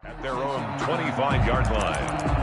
At their own 25-yard line.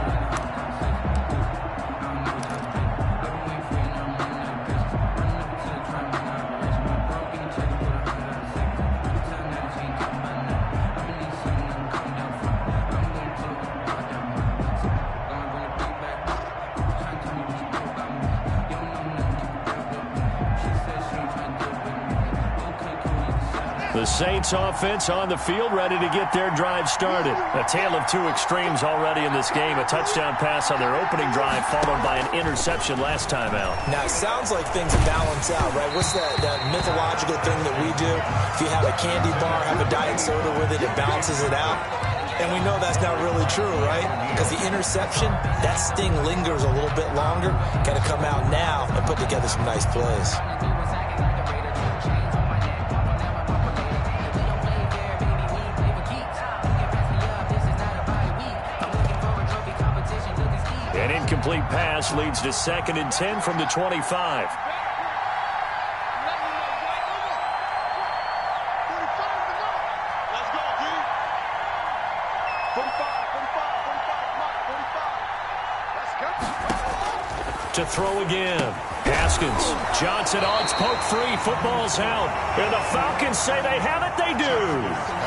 The Saints offense on the field, ready to get their drive started. A tale of two extremes already in this game. A touchdown pass on their opening drive, followed by an interception last time out. Now, it sounds like things balance out, right? What's that mythological thing that we do? If you have a candy bar, have a diet soda with it, it balances it out. And we know that's not really true, right? Because the interception, that sting lingers a little bit longer. Got to come out now and put together some nice plays. An incomplete pass leads to 2nd and 10 from the 25. To throw again. Haskins. Johnson on poke free. Football's out. And the Falcons say they have it. They do.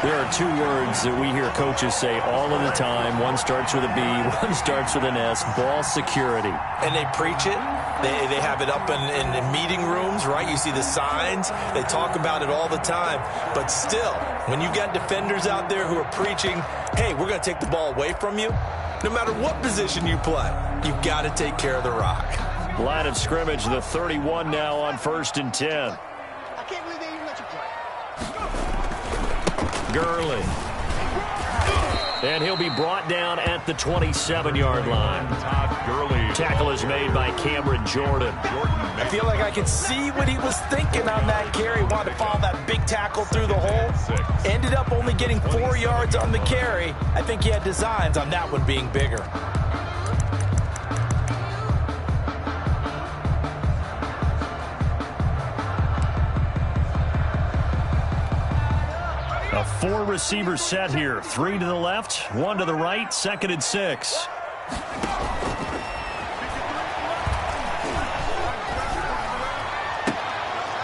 There are two words that we hear coaches say all of the time. One starts with a B. One starts with an S. Ball security. And they preach it. They have it up in meeting rooms, right? You see the signs. They talk about it all the time. But still, when you got defenders out there who are preaching, hey, we're going to take the ball away from you, no matter what position you play, you've got to take care of the rock. Line of scrimmage, the 31 now on 1st and 10. I can't believe they even let you play. Gurley. And he'll be brought down at the 27-yard line. Todd Gurley. Tackle is made by Cameron Jordan. I feel like I could see what he was thinking on that carry. Wanted to follow that big tackle through the hole. Ended up only getting 4 yards on the carry. I think he had designs on that one being bigger. A 4-receiver set here. 3 to the left, 1 to the right, 2nd and 6.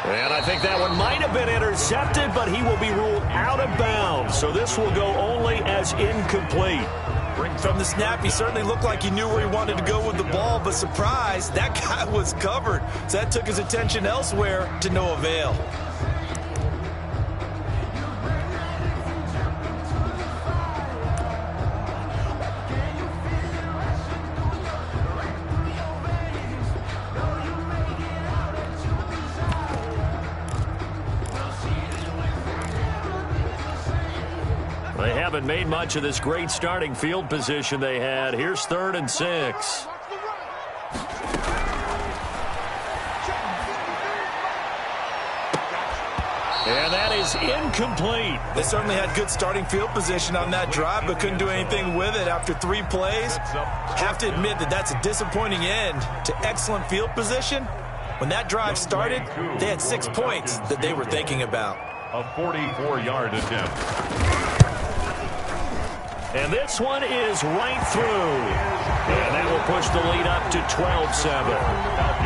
And I think that one might have been intercepted, but he will be ruled out of bounds. So this will go only as incomplete. From the snap, he certainly looked like he knew where he wanted to go with the ball, but surprise, that guy was covered. So that took his attention elsewhere to no avail. They haven't made much of this great starting field position they had. Here's 3rd and 6. And that is incomplete. They certainly had good starting field position on that drive, but couldn't do anything with it after 3 plays. Have to admit that that's a disappointing end to excellent field position. When that drive started, they had 6 points that they were thinking about. A 44-yard attempt. And this one is right through. And that will push the lead up to 12-7.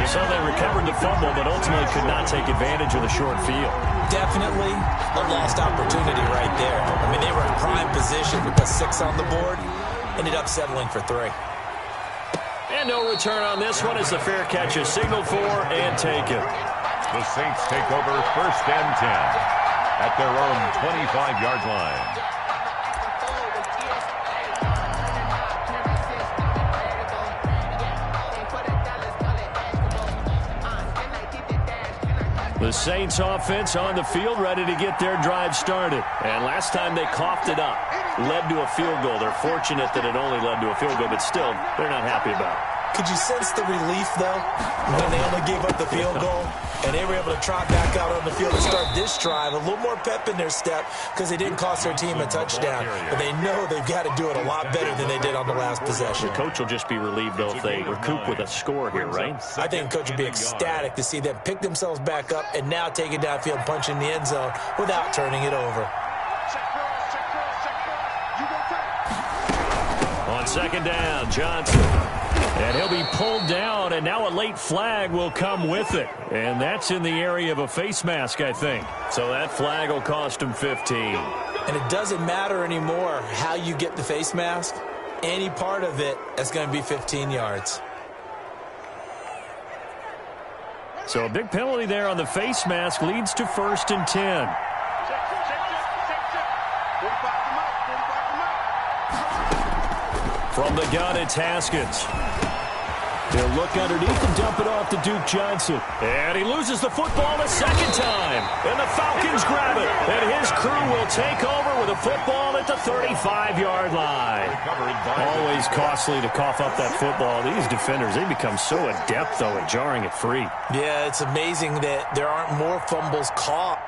So they recovered the fumble, but ultimately could not take advantage of the short field. Definitely a lost opportunity right there. I mean, they were in prime position with the 6 on the board. Ended up settling for 3. And no return on this one as the fair catch is signaled for and taken. The Saints take over 1st and 10 at their own 25-yard line. The Saints offense on the field ready to get their drive started. And last time they coughed it up, led to a field goal. They're fortunate that it only led to a field goal, but still, they're not happy about it. Could you sense the relief, though, when they only gave up the field goal? And they were able to trot back out on the field and start this drive. A little more pep in their step because they didn't cost their team a touchdown. But they know they've got to do it a lot better than they did on the last possession. The coach will just be relieved, though, if they recoup with a score here, right? I think the coach would be ecstatic to see them pick themselves back up and now take it downfield, punch in the end zone without turning it over. second down, Johnson. And he'll be pulled down, and now a late flag will come with it. And that's in the area of a face mask, I think. So that flag will cost him 15. And it doesn't matter anymore how you get the face mask. Any part of it is going to be 15 yards. So a big penalty there on the face mask leads to 1st and 10. From the gun, it's Haskins. He'll look underneath and dump it off to Duke Johnson. And he loses the football a second time. And the Falcons grab it. And his crew will take over with a football at the 35-yard line. Always costly to cough up that football. These defenders, they become so adept, though, at jarring it free. Yeah, it's amazing that there aren't more fumbles caught.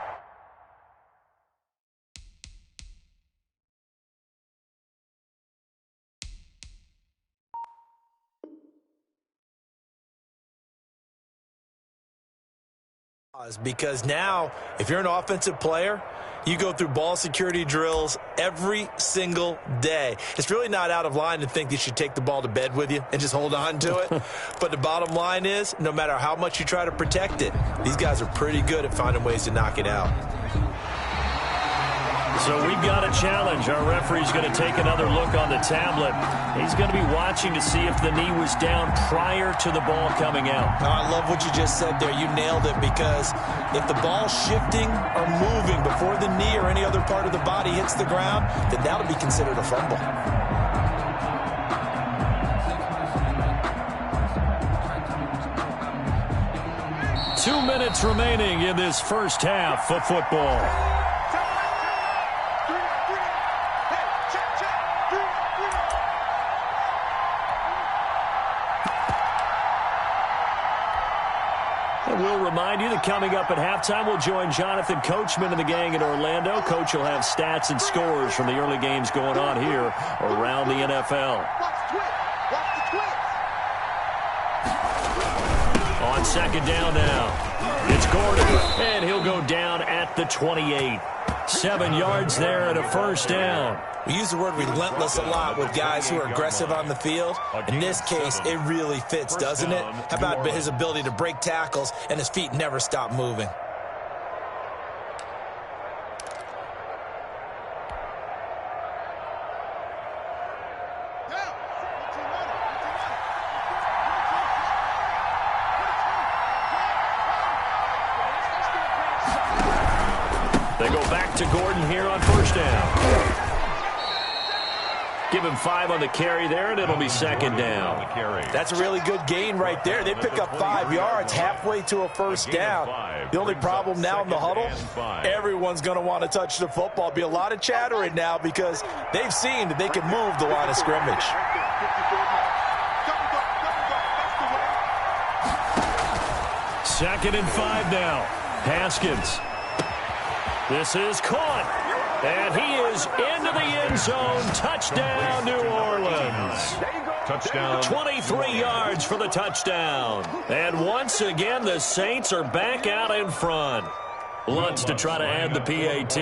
Because now, if you're an offensive player, you go through ball security drills every single day. It's really not out of line to think you should take the ball to bed with you and just hold on to it. But the bottom line is, no matter how much you try to protect it, these guys are pretty good at finding ways to knock it out. So we've got a challenge. Our referee's going to take another look on the tablet. He's going to be watching to see if the knee was down prior to the ball coming out. Oh, I love what you just said there. You nailed it, because if the ball's shifting or moving before the knee or any other part of the body hits the ground, then that'll be considered a fumble. Two minutes remaining in this first half of football. We'll remind you that coming up at halftime, we'll join Jonathan Coachman and the gang in Orlando. Coach will have stats and scores from the early games going on here around the NFL. On second down now, it's Gordon, and he'll go down at the 28. 7 yards there and a first down. We use the word relentless a lot with guys who are aggressive on the field. In this case, it really fits, doesn't it? How about his ability to break tackles and his feet never stop moving? They go back to Gordon here on first down. Give him 5 on the carry there, and it'll be second down. That's a really good gain right there. They pick up 5 yards halfway to a first down. The only problem now in the huddle, everyone's going to want to touch the football. Be a lot of chattering now because they've seen that they can move the line of scrimmage. Second and 5 now. Haskins. This is caught. And he is into the end zone. Touchdown, New Orleans. Touchdown. 23 yards for the touchdown. And once again, the Saints are back out in front. Lutz to try to add the PAT.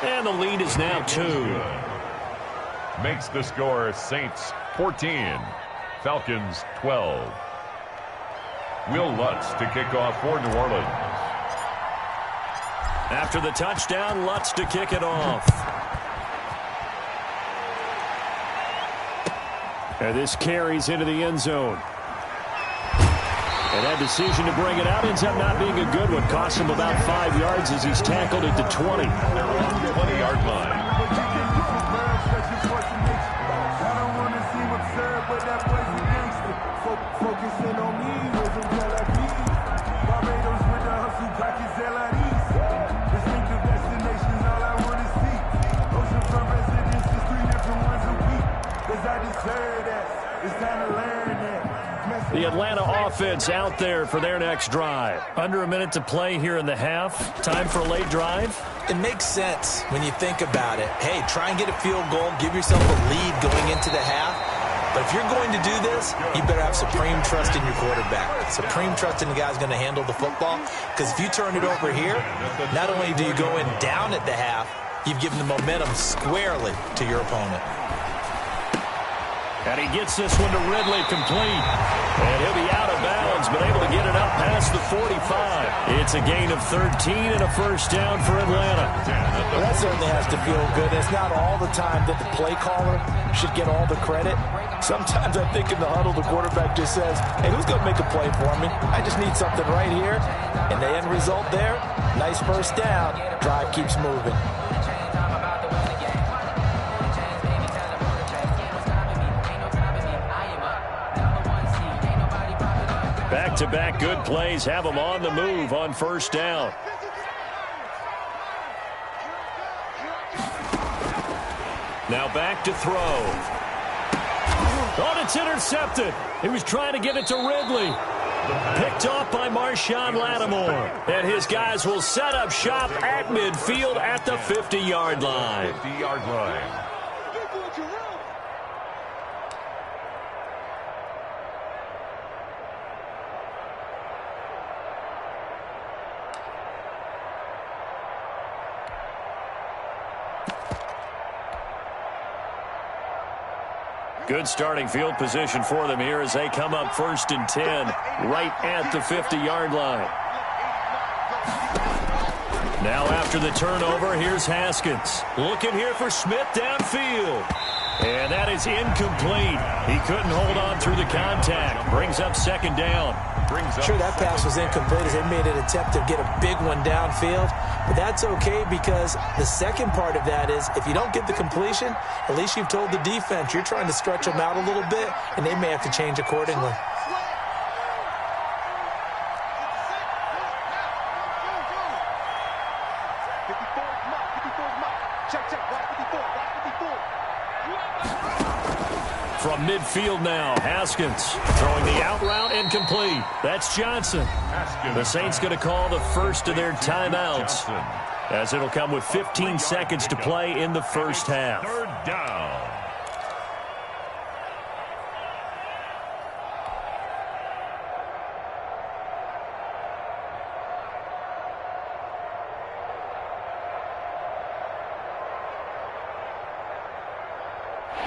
And the lead is now 2. Makes the score Saints 14, Falcons 12. Will Lutz to kick off for New Orleans. After the touchdown, Lutz to kick it off. And this carries into the end zone. And that decision to bring it out ends up not being a good one. Costs him about 5 yards as he's tackled at the 20. They're on the 20-yard line. The Atlanta offense out there for their next drive. Under a minute to play here in the half. Time for a late drive. It makes sense when you think about it. Hey, try and get a field goal. Give yourself a lead going into the half. But if you're going to do this, you better have supreme trust in your quarterback. Supreme trust in the guy who's going to handle the football. Because if you turn it over here, not only do you go in down at the half, you've given the momentum squarely to your opponent. And he gets this one to Ridley complete. And he'll be out of bounds, but able to get it up past the 45. It's a gain of 13 and a first down for Atlanta. Well, that certainly has to feel good. It's not all the time that the play caller should get all the credit. Sometimes I think in the huddle, the quarterback just says, hey, who's going to make a play for me? I just need something right here. And the end result there, nice first down. Drive keeps moving. Back-to-back good plays have them on the move on first down. Now back to throw. Oh, it's intercepted. He was trying to get it to Ridley. Picked off by Marshawn Lattimore. And his guys will set up shop at midfield at the 50-yard line. 50-yard line. Good starting field position for them here as they come up 1st and 10 right at the 50-yard line. Now after the turnover, here's Haskins. Looking here for Smith downfield. And that is incomplete. He couldn't hold on through the contact. Brings up 2nd down. Sure, that pass was incomplete as they made an attempt to get a big one downfield. But that's okay because the second part of that is if you don't get the completion, at least you've told the defense you're trying to stretch them out a little bit, and they may have to change accordingly. From midfield now, Haskins throwing the out route incomplete. That's Johnson. The Saints going to call the first of their timeouts as it'll come with 15 seconds to play in the first half. 3rd down.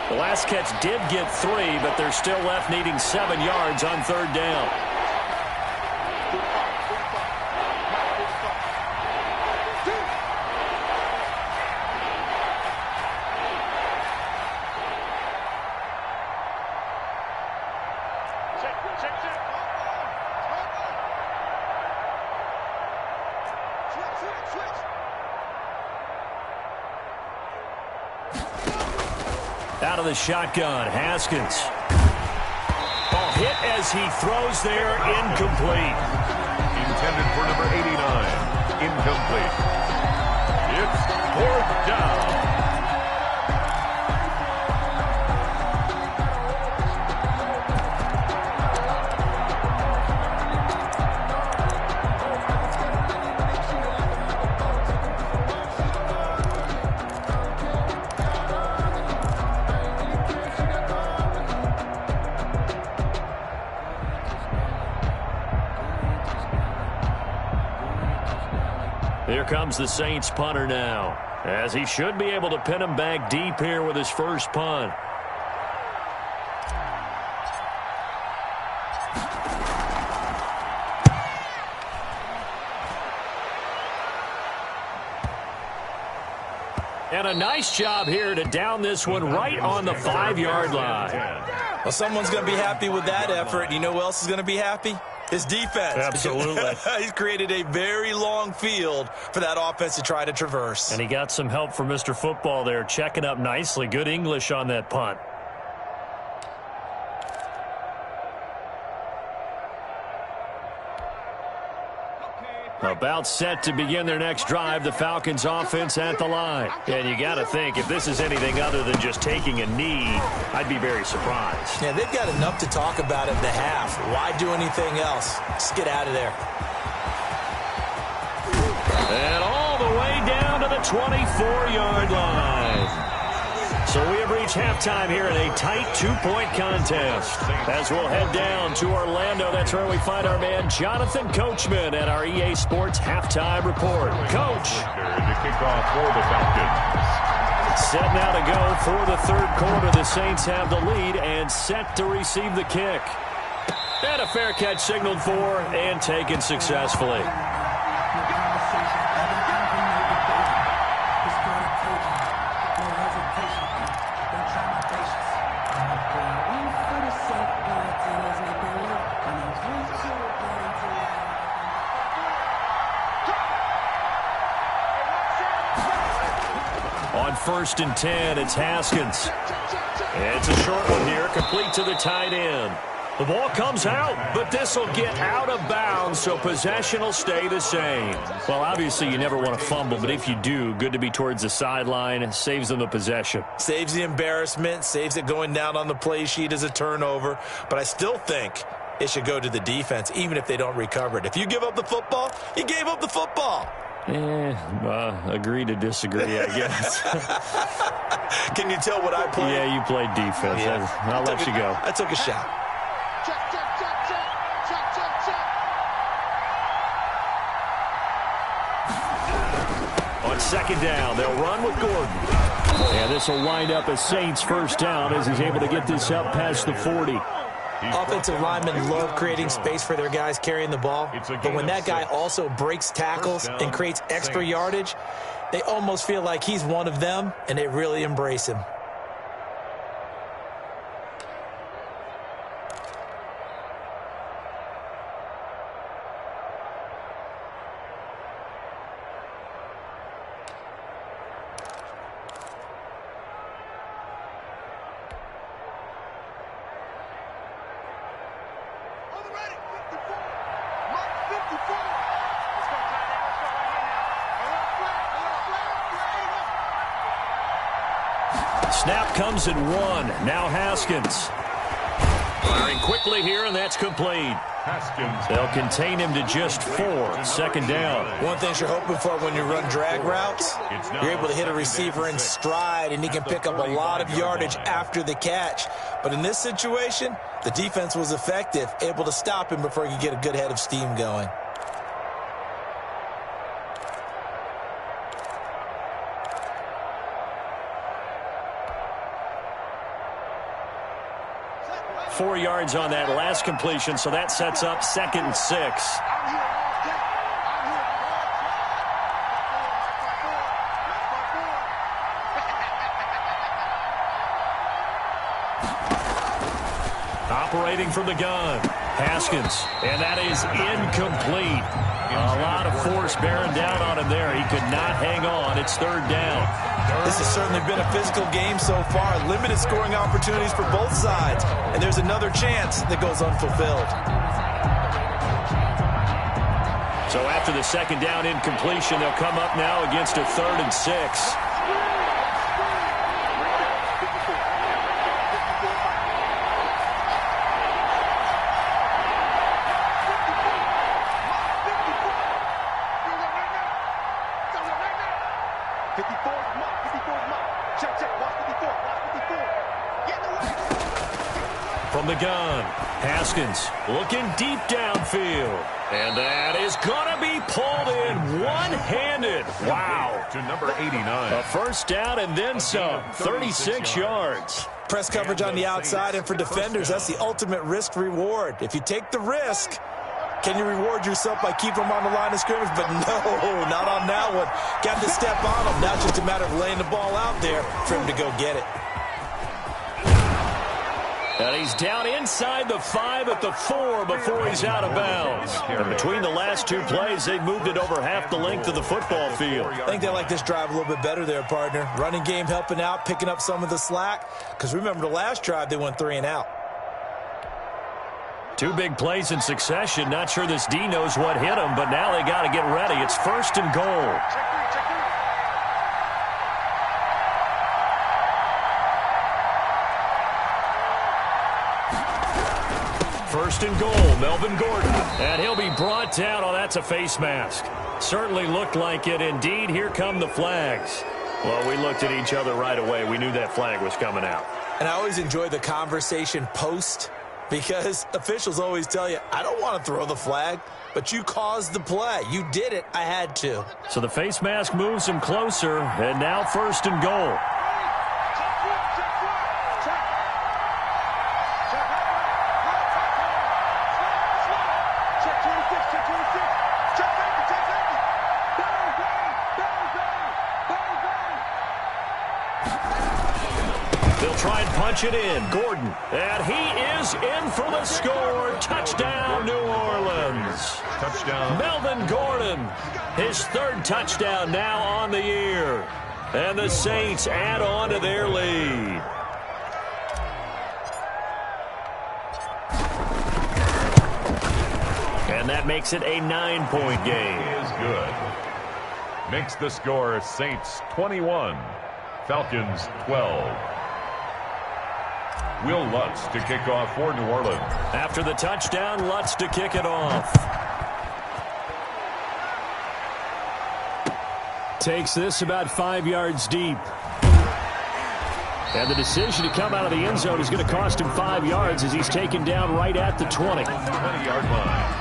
The last catch did get 3, but they're still left needing 7 yards on 3rd down. Out of the shotgun, Haskins. Ball hit as he throws there, incomplete. Intended for number 89. Incomplete. It's 4th down. Here comes the Saints punter now, as he should be able to pin him back deep here with his first punt. And a nice job here to down this one right on the 5-yard line. Well, someone's going to be happy with that effort. You know who else is going to be happy? His defense. Absolutely. He's created a very long field for that offense to try to traverse. And he got some help from Mr. Football there, checking up nicely. Good English on that punt. About set to begin their next drive, the Falcons offense at the line. And you got to think, if this is anything other than just taking a knee, I'd be very surprised. Yeah, they've got enough to talk about at the half. Why do anything else? Just get out of there. And all the way down to the 24-yard line. So we have reached halftime here in a tight 2-point contest. As we'll head down to Orlando, that's where we find our man Jonathan Coachman at our EA Sports Halftime Report. Coach. The kickoff for the Falcons. Set now to go for the third quarter. The Saints have the lead and set to receive the kick. And a fair catch signaled for and taken successfully. On 1st and 10, it's Haskins. It's a short one here, complete to the tight end. The ball comes out, but this will get out of bounds, so possession will stay the same. Well, obviously, you never want to fumble, but if you do, good to be towards the sideline. Saves them the possession. Saves the embarrassment, saves it going down on the play sheet as a turnover. But I still think it should go to the defense, even if they don't recover it. If you give up the football, you gave up the football. Agree to disagree, I guess. Can you tell what I played? Yeah, you played defense. Yeah. I'll let you go. I took a shot. On 2nd down, they'll run with Gordon. And this will wind up a Saints first down as he's able to get this up past the 40. Offensive linemen love creating space for their guys carrying the ball, but when that guy also breaks tackles and creates extra yardage, they almost feel like he's one of them, and they really embrace him. Snap comes at 1. Now Haskins. Firing quickly here, and that's complete. Haskins. They'll contain him to just 4. 2nd down. One thing you're hoping for when you run drag routes, you're able to hit a receiver in stride, and he can pick up a lot of yardage after the catch. But in this situation, the defense was effective, able to stop him before he could get a good head of steam going. Four yards on that last completion, so that sets up 2nd and 6. Operating from the gun, Haskins, and that is incomplete. A lot of force bearing down on him there. He could not hang on. It's 3rd down. This has certainly been a physical game so far. Limited scoring opportunities for both sides. And there's another chance that goes unfulfilled. So after the 2nd down incompletion, they'll come up now against a 3rd and 6. From the gun, Haskins looking deep downfield. And that is going to be pulled in one-handed. Wow. To number 89. A first down and then some. 36 yards. Press coverage on the outside, and for defenders, that's the ultimate risk-reward. If you take the risk, can you reward yourself by keeping them on the line of scrimmage? But no, not on that one. Got to step on them. Now it's just a matter of laying the ball out there for him to go get it. And he's down inside the 5 at the 4 before he's out of bounds. And between the last two plays, they've moved it over half the length of the football field. I think they like this drive a little bit better there, partner. Running game helping out, picking up some of the slack. Because remember, the last drive, they went 3 and out. 2 big plays in succession. Not sure this D knows what hit him, but now they got to get ready. It's 1st and goal. First and goal, Melvin Gordon. And he'll be brought down. Oh, that's a face mask. Certainly looked like it. Indeed, here come the flags. Well, we looked at each other right away. We knew that flag was coming out. And I always enjoy the conversation post because officials always tell you, I don't want to throw the flag, but you caused the play. You did it. I had to. So the face mask moves him closer, and now 1st and goal. Try and punch it in. Gordon. And he is in for the score. Touchdown, New Orleans. Touchdown. Melvin Gordon. His 3rd touchdown now on the year. And the Saints add on to their lead. And that makes it a 9-point game. He is good. Makes the score Saints 21, Falcons 12. Will Lutz to kick off for New Orleans. After the touchdown, Lutz to kick it off. Takes this about 5 yards deep. And the decision to come out of the end zone is going to cost him 5 yards as he's taken down right at the 20. 20-yard line.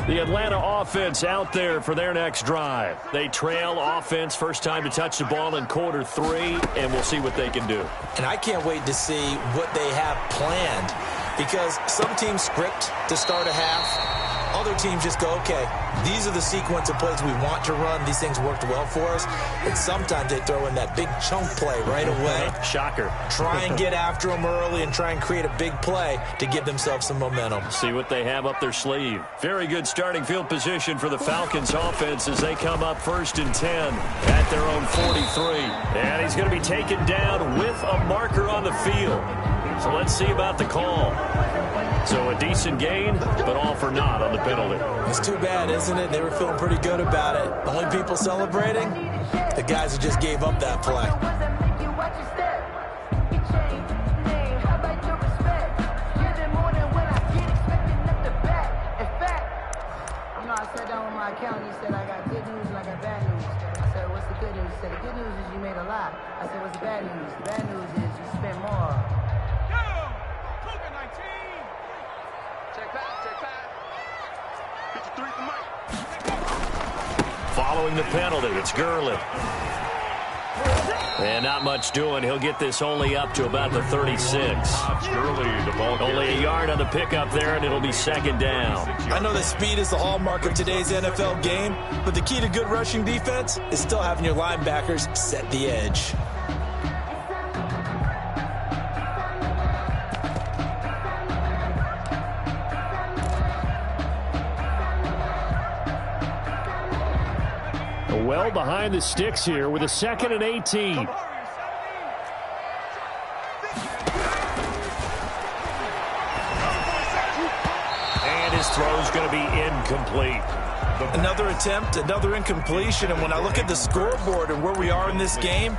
The Atlanta offense out there for their next drive. They trail offense, first time to touch the ball in quarter 3, and we'll see what they can do. And I can't wait to see what they have planned because some teams script to start a half. Other teams just go, okay, these are the sequence of plays we want to run. These things worked well for us. And sometimes they throw in that big chunk play right away. Shocker. Try and get after them early and try and create a big play to give themselves some momentum. See what they have up their sleeve. Very good starting field position for the Falcons offense as they come up 1st and 10 at their own 43. And he's going to be taken down with a marker on the field. So let's see about the call. So a decent gain, but all for naught on the penalty. It's too bad, isn't it? They were feeling pretty good about it. The only people celebrating, the guys who just gave up that play. I sat down with my accountant. He said, I got good news and I got bad news. I said, what's the good news? He said, the good news is you made a lot. I said, what's the bad news? The bad news is you spent more. Following the penalty, it's Gurley. And not much doing. He'll get this only up to about the 36. Only a yard on the pickup there, and it'll be 2nd down. I know that speed is the hallmark of today's NFL game, but the key to good rushing defense is still having your linebackers set the edge. Well behind the sticks here with a 2nd and 18. And his throw's going to be incomplete. Another attempt, another incompletion, and when I look at the scoreboard and where we are in this game,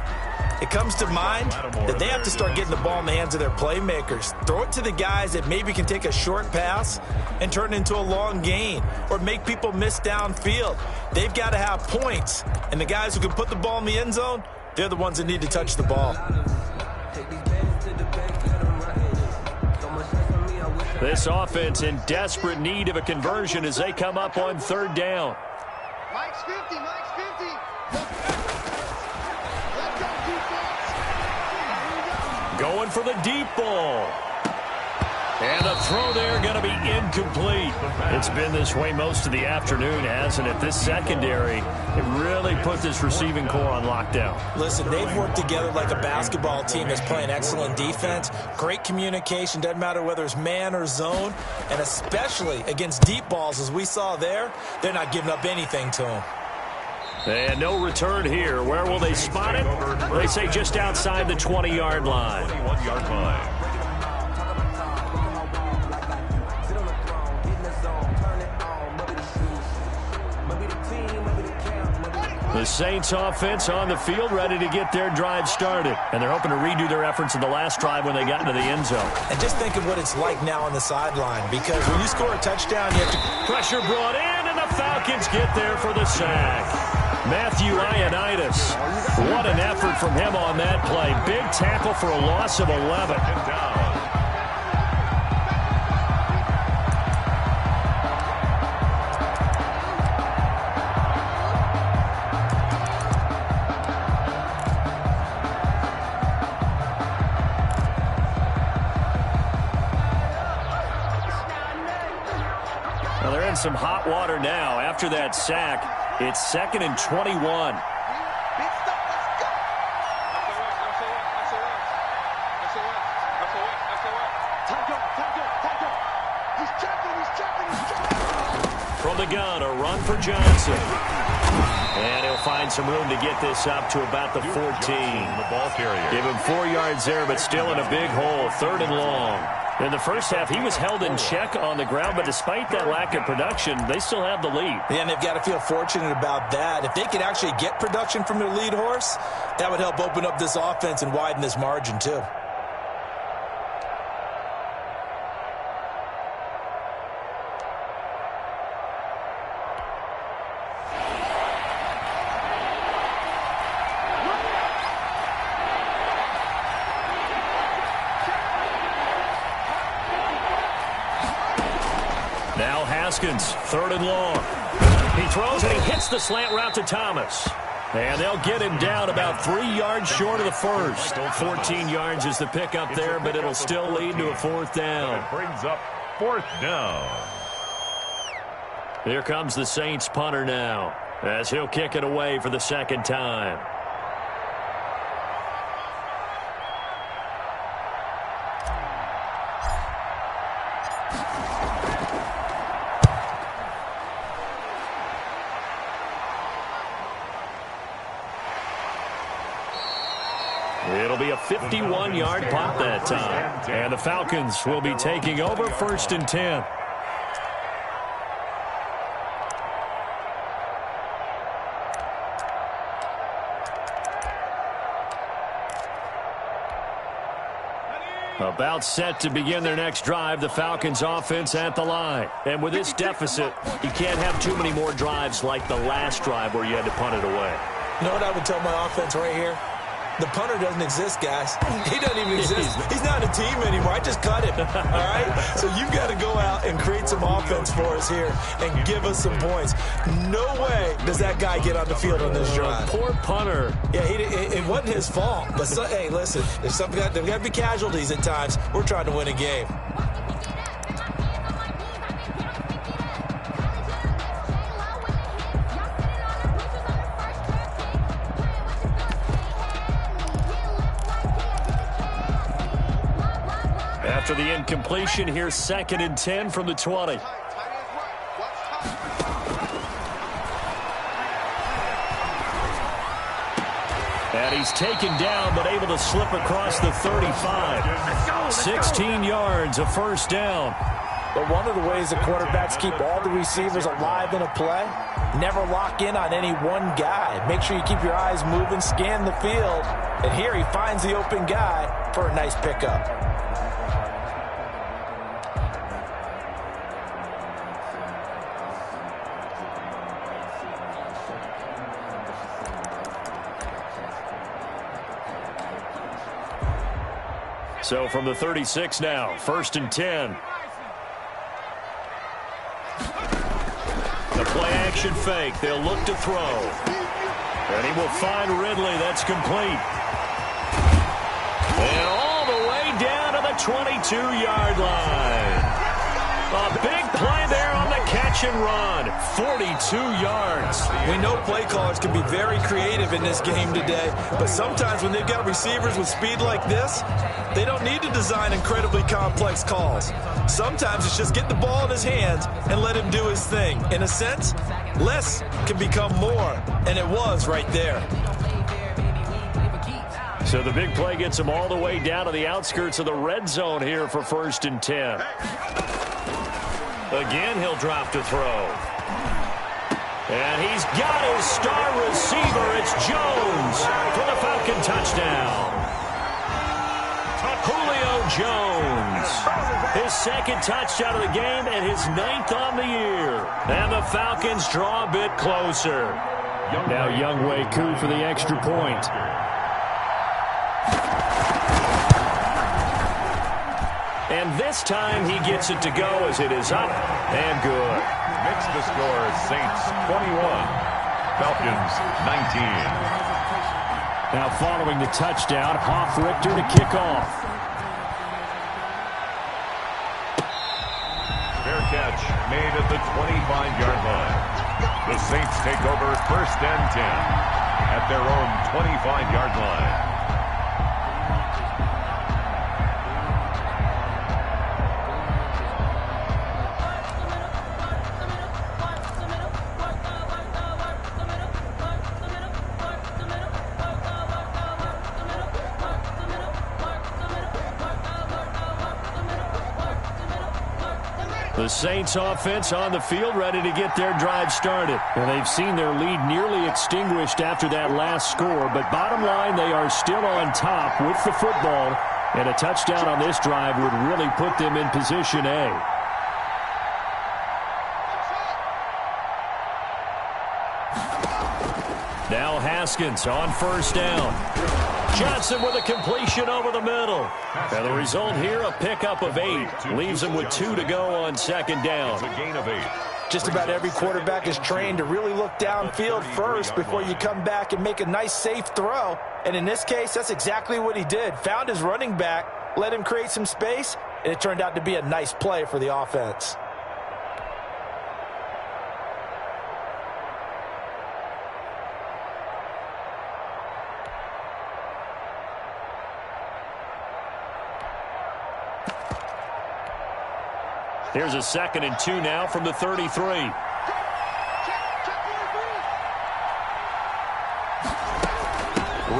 it comes to mind that they have to start getting the ball in the hands of their playmakers. Throw it to the guys that maybe can take a short pass and turn it into a long gain or make people miss downfield. They've got to have points, and the guys who can put the ball in the end zone, they're the ones that need to touch the ball. This offense in desperate need of a conversion as they come up on 3rd down. Mike's 50, Mike's 50. Going for the deep ball. And the throw there going to be incomplete. It's been this way most of the afternoon, hasn't it? This secondary, it really put this receiving core on lockdown. Listen, they've worked together like a basketball team that's playing excellent defense. Great communication, doesn't matter whether it's man or zone. And especially against deep balls, as we saw there, they're not giving up anything to them. And no return here. Where will they spot it? They say just outside the 20-yard line. 21-yard line. The Saints offense on the field, ready to get their drive started. And they're hoping to redo their efforts in the last drive when they got into the end zone. And just think of what it's like now on the sideline, because when you score a touchdown, you have to... Pressure brought in, and the Falcons get there for the sack. Matthew Ioannidis. What an effort from him on that play. Big tackle for a loss of 11. Down. Some hot water now after that sack. It's 2nd and 21. From the gun, a run for Johnson. And he'll find some room to get this up to about the 14. The ball carrier. Give him 4 yards there, but still in a big hole. 3rd and long. In the first half, he was held in check on the ground, but despite that lack of production, they still have the lead. Yeah, and they've got to feel fortunate about that. If they could actually get production from their lead horse, that would help open up this offense and widen this margin too. Now Haskins, 3rd and long. He throws and he hits the slant route to Thomas. And they'll get him down about 3 yards short of the first. 14 yards is the pickup there, but it'll still lead to a 4th down. It brings up 4th down. Here comes the Saints punter now, as he'll kick it away for the 2nd time. It'll be a 51-yard punt that time. And the Falcons will be taking over 1st and 10. About set to begin their next drive, the Falcons offense at the line. And with this deficit, you can't have too many more drives like the last drive where you had to punt it away. You know what I would tell my offense right here? The punter doesn't exist, guys. He doesn't even exist. He's not a team anymore. I just cut him, all right? So you've got to go out and create some offense for us here and give us some points. No way does that guy get on the field on this drive. Poor punter. Yeah, it wasn't his fault. But, hey, listen, there's got to be casualties at times. We're trying to win a game. After the incompletion, here's 2nd and 10 from the 20. And he's taken down, but able to slip across the 35. 16 yards, a 1st down. But one of the ways the quarterbacks keep all the receivers alive in a play, never lock in on any one guy. Make sure you keep your eyes moving, scan the field. And here he finds the open guy for a nice pickup. So from the 36 now, 1st and 10. The play-action fake. They'll look to throw. And he will find Ridley. That's complete. And all the way down to the 22-yard line. A big play there on the catch and run. 42 yards. We know play callers can be very creative in this game today, but sometimes when they've got receivers with speed like this, they don't need to design incredibly complex calls. Sometimes it's just get the ball in his hands and let him do his thing. In a sense, less can become more, and it was right there. So the big play gets him all the way down to the outskirts of the red zone here for 1st and 10. Again, he'll drop to throw. And he's got his star receiver. It's Jones for the Falcon touchdown. Julio Jones. His 2nd touchdown of the game and his 9th on the year. And the Falcons draw a bit closer. Now Younghoe Koo for the extra point. And this time he gets it to go as it is up and good. Makes the score Saints 21, Falcons 19. Now following the touchdown, Hofrichter to kick off. Fair catch made at the 25-yard line. The Saints take over 1st and 10 at their own 25-yard line. The Saints offense on the field ready to get their drive started. And they've seen their lead nearly extinguished after that last score. But bottom line, they are still on top with the football. And a touchdown on this drive would really put them in position A. Now Haskins on 1st down. Johnson with a completion over the middle. And the result here, a pickup of 8. Leaves him with 2 to go on 2nd down. It's a gain of 8. Just about every quarterback is trained to really look downfield first before you come back and make a nice, safe throw. And in this case, that's exactly what he did. Found his running back, let him create some space, and it turned out to be a nice play for the offense. Here's a 2nd and 2 now from the 33.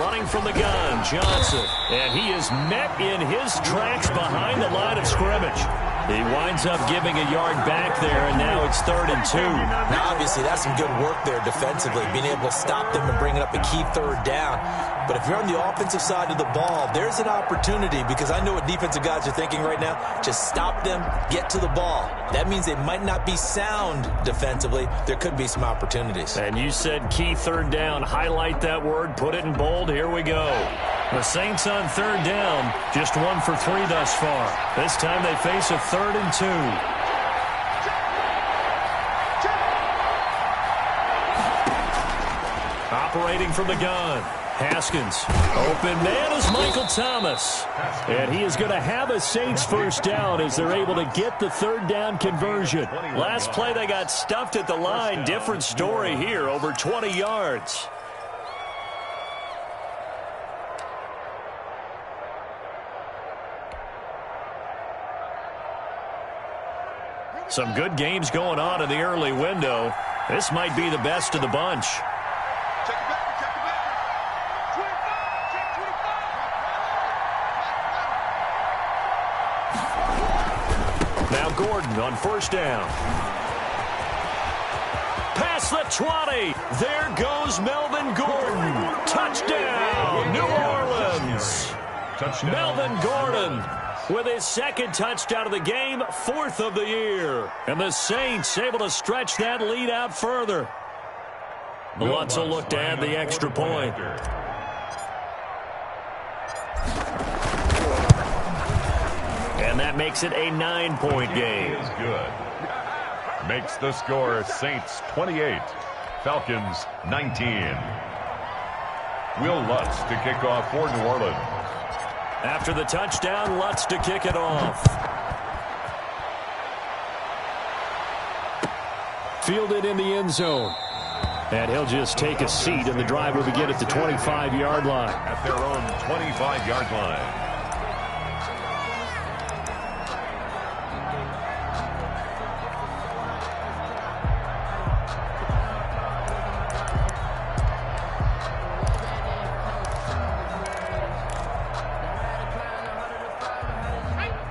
Running from the gun, Johnson. And he is met in his tracks behind the line of scrimmage. He winds up giving a yard back there, and now it's 3rd and 2. Now, obviously, that's some good work there defensively, being able to stop them and bring it up a key 3rd down. But if you're on the offensive side of the ball, there's an opportunity, because I know what defensive guys are thinking right now. Just stop them, get to the ball. That means they might not be sound defensively. There could be some opportunities. And you said key 3rd down. Highlight that word, put it in bold. Here we go. The Saints on 3rd down, just 1 for 3 thus far. This time they face a 3rd and 2. Operating from the gun, Haskins. Open man is Michael Thomas. And he is going to have a Saints 1st down as they're able to get the 3rd down conversion. Last play they got stuffed at the line. Different story here, over 20 yards. Some good games going on in the early window. This might be the best of the bunch. Now Gordon on 1st down. Past the 20. There goes Melvin Gordon. Touchdown, New Orleans. Touchdown. Melvin Gordon with his 2nd touchdown of the game, 4th of the year. And the Saints able to stretch that lead out further. Lutz will look to add the extra point. And that makes it a 9-point game. Is good. Makes the score Saints 28, Falcons 19. Will Lutz to kick off for New Orleans. After the touchdown, Lutz to kick it off. Fielded in the end zone. And he'll just take a seat, and the drive will begin at the 25-yard line. At their own 25-yard line.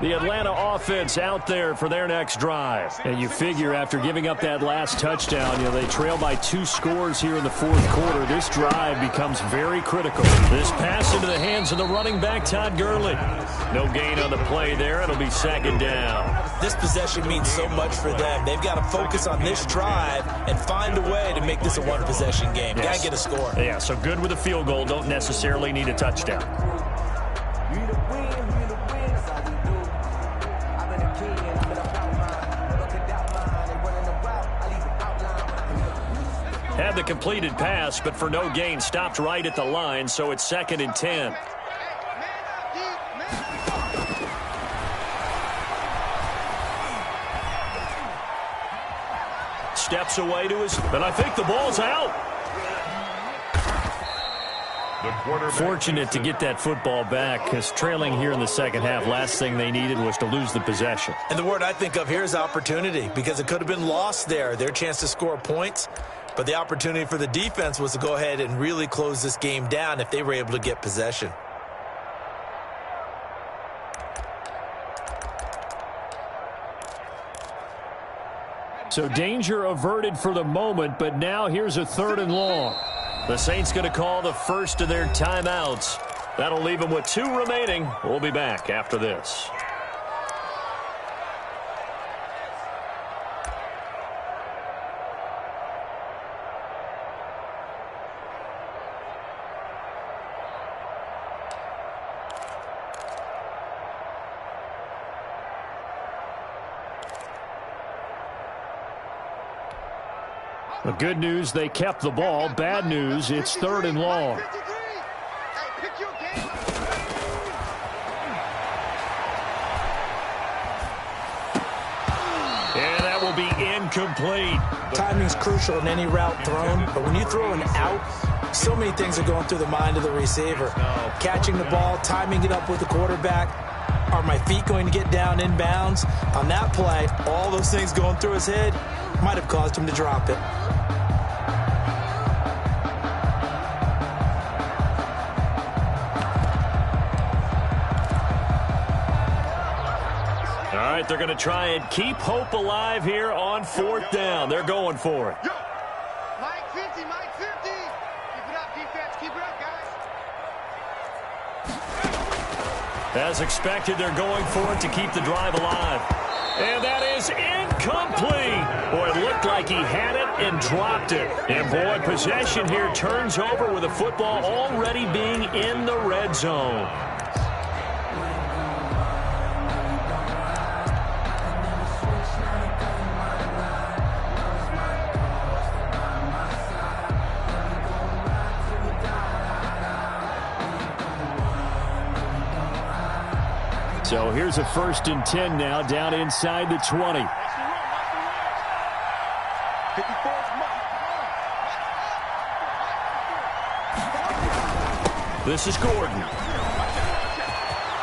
The Atlanta offense out there for their next drive. And you figure after giving up that last touchdown, they trail by 2 scores here in the fourth quarter. This drive becomes very critical. This pass into the hands of the running back, Todd Gurley. No gain on the play there. It'll be second down. This possession means so much for them. They've got to focus on this drive and find a way to make this a one-possession game. Yes. Got to get a score. Yeah, so good with a field goal. Don't necessarily need a touchdown. Had the completed pass, but for no gain, stopped right at the line, so it's 2nd and 10. Steps away to his, but I think the ball's out. Fortunate to get that football back, because trailing here in the second half, last thing they needed was to lose the possession. And the word I think of here is opportunity, because it could have been lost there. Their chance to score points, but the opportunity for the defense was to go ahead and really close this game down if they were able to get possession. So danger averted for the moment, but now here's a 3rd and long. The Saints going to call the first of their timeouts. That'll leave them with 2 remaining. We'll be back after this. The good news, they kept the ball. Bad news, it's 3rd and long. And that will be incomplete. Timing's crucial in any route thrown, but when you throw an out, so many things are going through the mind of the receiver. Catching the ball, timing it up with the quarterback. Are my feet going to get down in bounds? On that play, all those things going through his head might have caused him to drop it. All right, they're going to try and keep hope alive here on 4th down. They're going for it. Mike 50, Mike 50. Keep it up, defense. Keep it up, guys. As expected, they're going for it to keep the drive alive. And that is incomplete. Boy, it looked like he had it and dropped it. And, boy, possession here turns over with the football already being in the red zone. So here's a 1st and 10 now, down inside the 20. This is Gordon.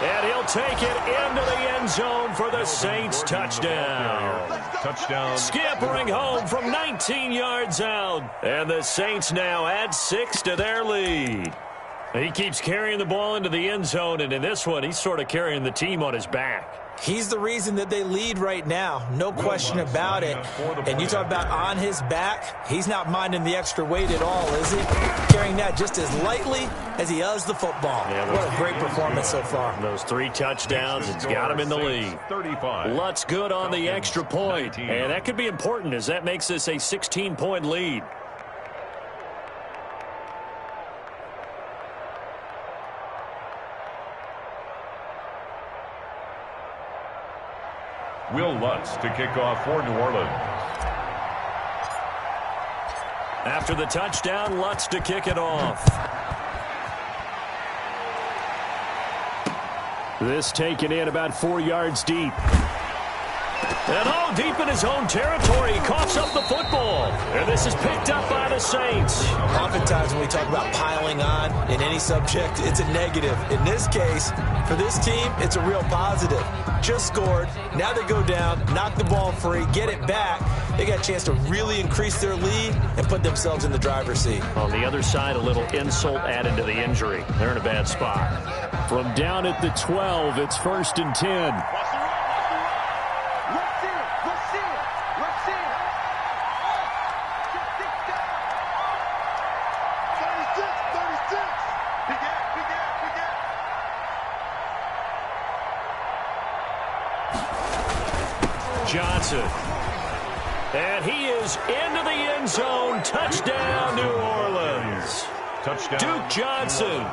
And he'll take it into the end zone for the Saints touchdown. Touchdown. Scampering home from 19 yards out. And the Saints now add 6 to their lead. He keeps carrying the ball into the end zone, and in this one, he's sort of carrying the team on his back. He's the reason that they lead right now, no question about it. And you talk about on his back, he's not minding the extra weight at all, is he? Carrying that just as lightly as he does the football. Yeah, what a great performance so far. Those 3 touchdowns, it's got him in the lead. 35. Lutz good on the extra point, and that could be important as that makes this a 16-point lead. Will Lutz to kick off for New Orleans. After the touchdown, Lutz to kick it off. This taken in about 4 yards deep. And all deep in his own territory, he coughs up the football. And this is picked up by the Saints. Oftentimes when we talk about piling on in any subject, it's a negative. In this case, for this team, it's a real positive. Just scored. Now they go down, knock the ball free, get it back. They got a chance to really increase their lead and put themselves in the driver's seat. On the other side, a little insult added to the injury. They're in a bad spot. From down at the 12, it's 1st and 10. Johnson. And he is into the end zone. Touchdown, New Orleans. Touchdown. Duke Johnson,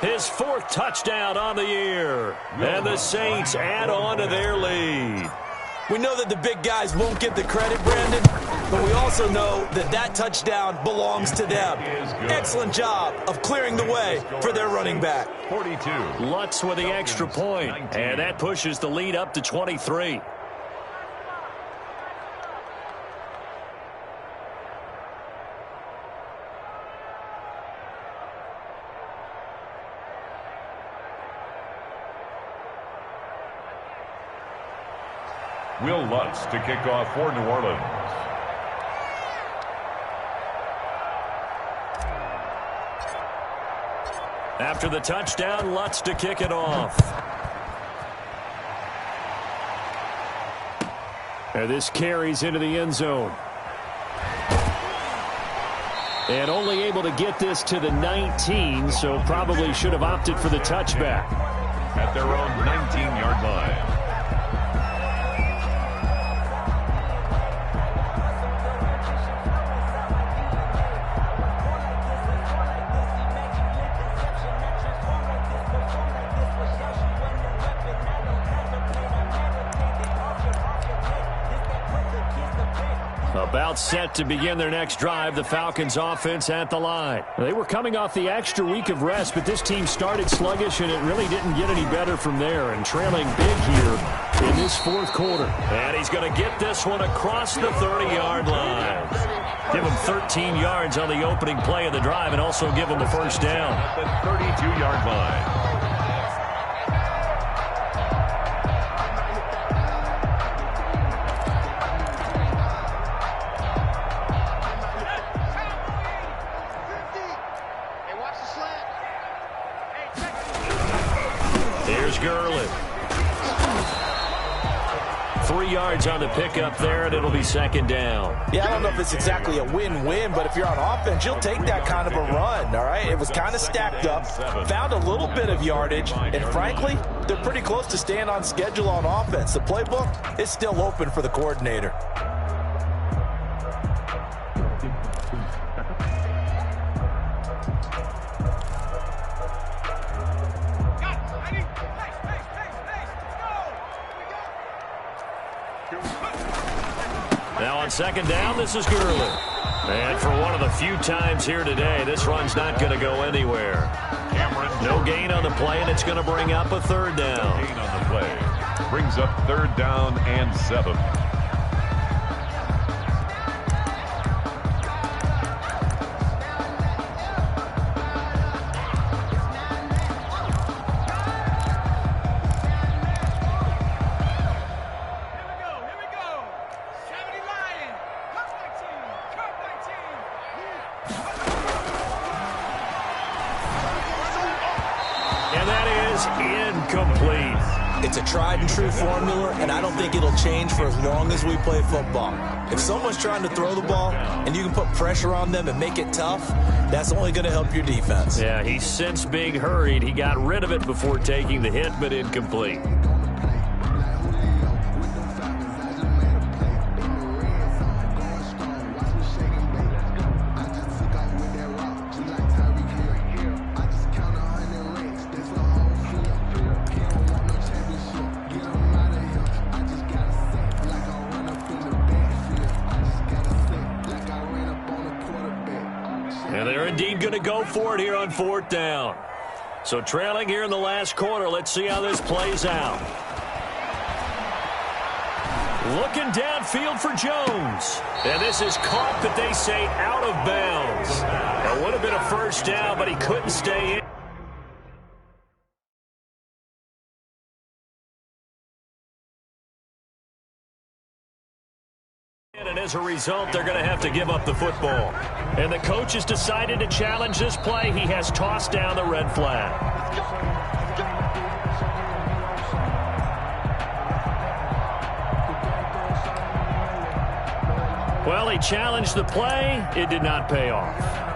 his 4th touchdown on the year. And the Saints add on to their lead. We know that the big guys won't get the credit, Brandon, but we also know that that touchdown belongs to them. Excellent job of clearing the way for their running back. 42. Lutz with the extra point, and that pushes the lead up to 23. Will Lutz to kick off for New Orleans. After the touchdown, Lutz to kick it off. And this carries into the end zone. And only able to get this to the 19, so probably should have opted for the touchback. At their own 19-yard line. About set to begin their next drive, the Falcons offense at the line. They were coming off the extra week of rest, but this team started sluggish, and it really didn't get any better from there, and trailing big here in this 4th quarter. And he's going to get this one across the 30-yard line. Give him 13 yards on the opening play of the drive and also give him a first down. At the 32-yard line. Gurley. 3 yards on the pickup there, and it'll be 2nd down. Yeah, I don't know if it's exactly a win-win, but if you're on offense, you'll take that kind of a run, all right? It was kind of stacked up, found a little bit of yardage, and frankly, they're pretty close to staying on schedule on offense. The playbook is still open for the coordinator. Now on 2nd down, this is Gurley. And for one of the few times here today, this run's not going to go anywhere. No gain on the play, and it's going to bring up a 3rd down. No gain on the play. Brings up 3rd down and 7. It's a tried-and-true formula, and I don't think it'll change for as long as we play football. If someone's trying to throw the ball and you can put pressure on them and make it tough, that's only going to help your defense. Yeah, he's since being hurried. He got rid of it before taking the hit, but incomplete. And they're indeed going to go for it here on 4th down. So trailing here in the last quarter, let's see how this plays out. Looking downfield for Jones. And this is caught, but they say out of bounds. That would have been a first down, but he couldn't stay in. And as a result, they're going to have to give up the football. And the coach has decided to challenge this play. He has tossed down the red flag. Well, he challenged the play. It did not pay off.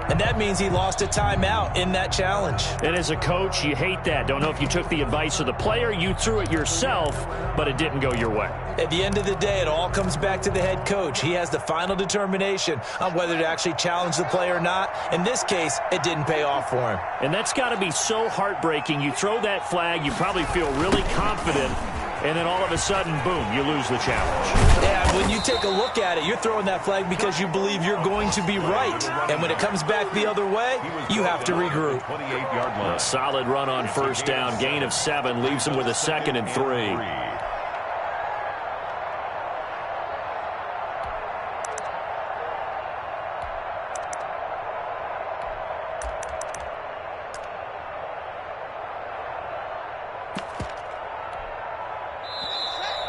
And that means he lost a timeout in that challenge. And as a coach, you hate that. Don't know if you took the advice of the player, you threw it yourself, but it didn't go your way. At the end of the day, it all comes back to the head coach. He has the final determination on whether to actually challenge the play or not. In this case, it didn't pay off for him. And that's got to be so heartbreaking. You throw that flag, you probably feel really confident, and then all of a sudden, boom, you lose the challenge. Yeah, when you take a look at it, you're throwing that flag because you believe you're going to be right. And when it comes back the other way, you have to regroup. A solid run on first down. Gain of 7 leaves him with a 2nd and 3.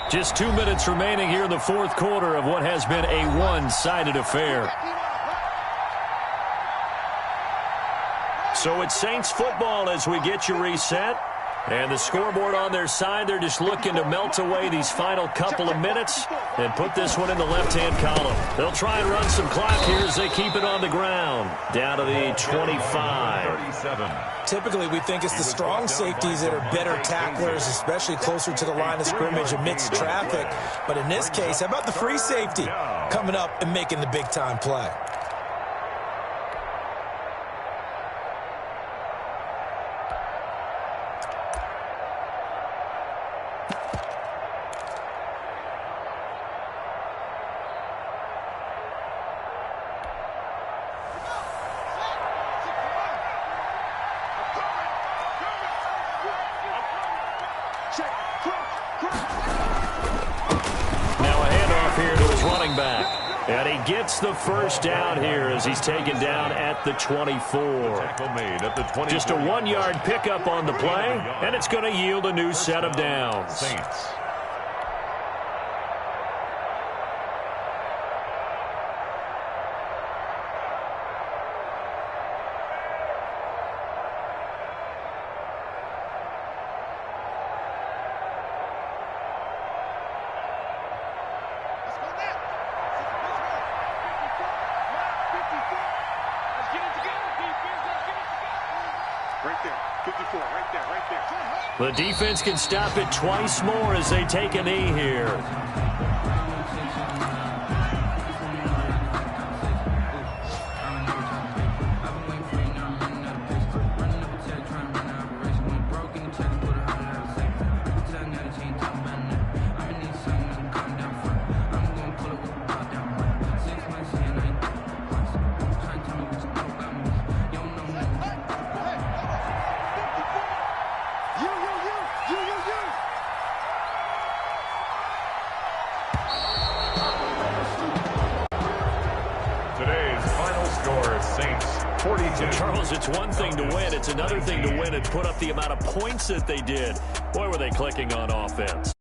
Just 2 minutes remaining here in the fourth quarter of what has been a one-sided affair. So it's Saints football as we get you reset. And the scoreboard on their side, they're just looking to melt away these final couple of minutes and put this one in the left-hand column. They'll try and run some clock here as they keep it on the ground. Down to the 25. Typically, we think it's the strong safeties that are better tacklers, especially closer to the line of scrimmage amidst traffic. But in this case, how about the free safety coming up and making the big-time play? And he gets the first down here as he's taken down at the 24. Just a 1-yard pickup on the play, and it's going to yield a new set of downs. Saints. The defense can stop it twice more as they take a knee here. Charles, it's one thing to win. It's another thing to win and put up the amount of points that they did. Boy, were they clicking on offense.